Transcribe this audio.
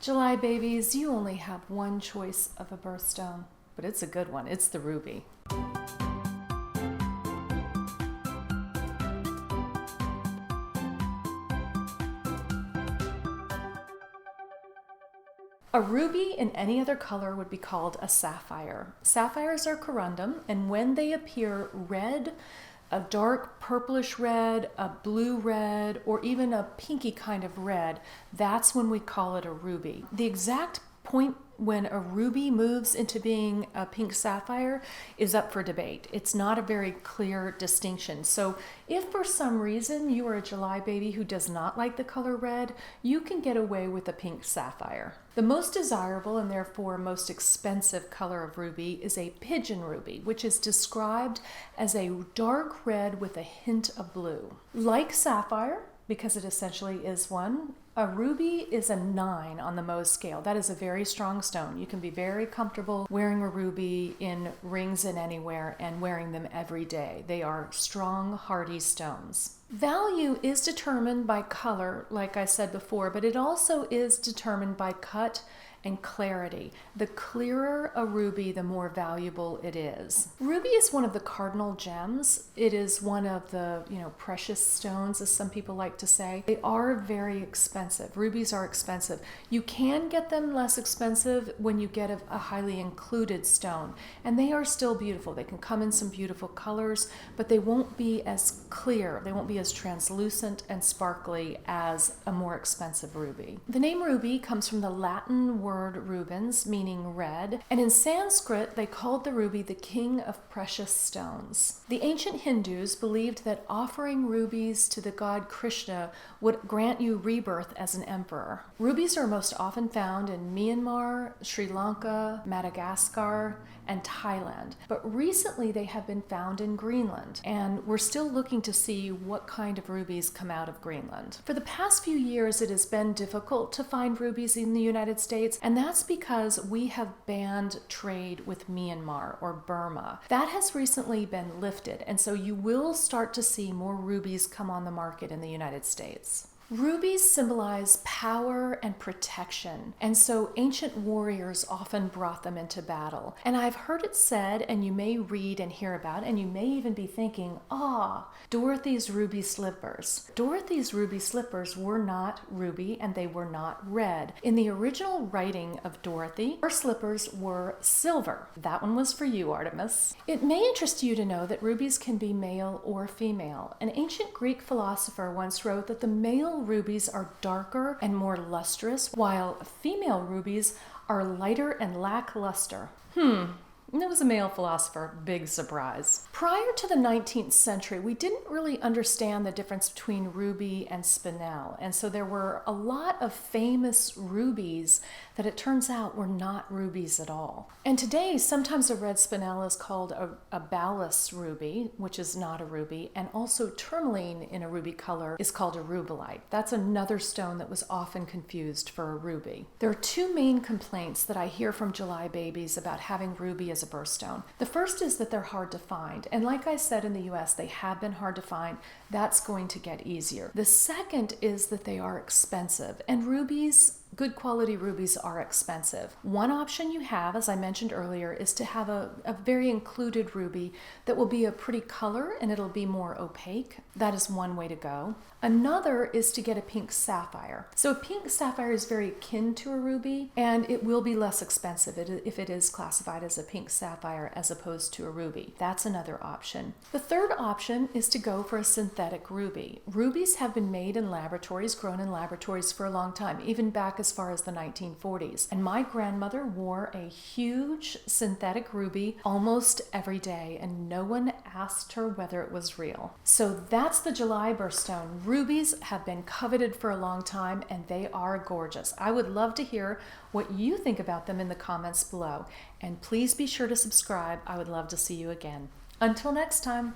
July babies, you only have one choice of a birthstone, but it's a good one. It's the ruby. A ruby in any other color would be called a sapphire. Sapphires are corundum, and when they appear red, a dark purplish red, a blue red, or even a pinky kind of red, that's when we call it a ruby. The exact point when a ruby moves into being a pink sapphire is up for debate. It's not a very clear distinction. So if for some reason you are a July baby who does not like the color red, you can get away with a pink sapphire. The most desirable and therefore most expensive color of ruby is a pigeon ruby, which is described as a dark red with a hint of blue. Like sapphire, because it essentially is one, a ruby is a 9 on the Mohs scale. That is a very strong stone. You can be very comfortable wearing a ruby in rings and anywhere and wearing them every day. They are strong, hardy stones. Value is determined by color, like I said before, but it also is determined by cut and clarity. The clearer a ruby, the more valuable it is. Ruby is one of the cardinal gems. It is one of the, precious stones, as some people like to say. They are very expensive. Rubies are expensive. You can get them less expensive when you get a highly included stone, and they are still beautiful. They can come in some beautiful colors, but they won't be as clear. They won't be as translucent and sparkly as a more expensive ruby. The name ruby comes from the Latin word rubens, meaning red, and in Sanskrit they called the ruby the king of precious stones. The ancient Hindus believed that offering rubies to the god Krishna would grant you rebirth as an emperor. Rubies are most often found in Myanmar, Sri Lanka, Madagascar, and Thailand, but recently they have been found in Greenland, and we're still looking to see what kind of rubies come out of Greenland. For the past few years, it has been difficult to find rubies in the United States, and that's because we have banned trade with Myanmar or Burma. That has recently been lifted, and so you will start to see more rubies come on the market in the United States. Rubies symbolize power and protection, and so ancient warriors often brought them into battle. And I've heard it said, and you may read and hear about, and you may even be thinking, Dorothy's ruby slippers. Dorothy's ruby slippers were not ruby, and they were not red. In the original writing of Dorothy, her slippers were silver. That one was for you, Artemis. It may interest you to know that rubies can be male or female. An ancient Greek philosopher once wrote that the male rubies are darker and more lustrous, while female rubies are lighter and lackluster. It was a male philosopher. Big surprise. Prior to the 19th century, we didn't really understand the difference between ruby and spinel, and so there were a lot of famous rubies that it turns out were not rubies at all. And today, sometimes a red spinel is called a ballast ruby, which is not a ruby, and also tourmaline in a ruby color is called a rubellite. That's another stone that was often confused for a ruby. There are two main complaints that I hear from July babies about having ruby as a birthstone. The first is that they're hard to find, and like I said, in the US they have been hard to find. That's going to get easier. The second is that they are expensive, and rubies, good quality rubies, are expensive. One option you have, as I mentioned earlier, is to have a very included ruby that will be a pretty color and it'll be more opaque. That is one way to go. Another is to get a pink sapphire. So a pink sapphire is very akin to a ruby, and it will be less expensive if it is classified as a pink sapphire as opposed to a ruby. That's another option. The third option is to go for a synthetic ruby. Rubies have been made in laboratories, grown in laboratories for a long time, even back as far as the 1940s. And my grandmother wore a huge synthetic ruby almost every day, and no one asked her whether it was real. So that's the July birthstone. Rubies have been coveted for a long time, and they are gorgeous. I would love to hear what you think about them in the comments below. And please be sure to subscribe. I would love to see you again. Until next time.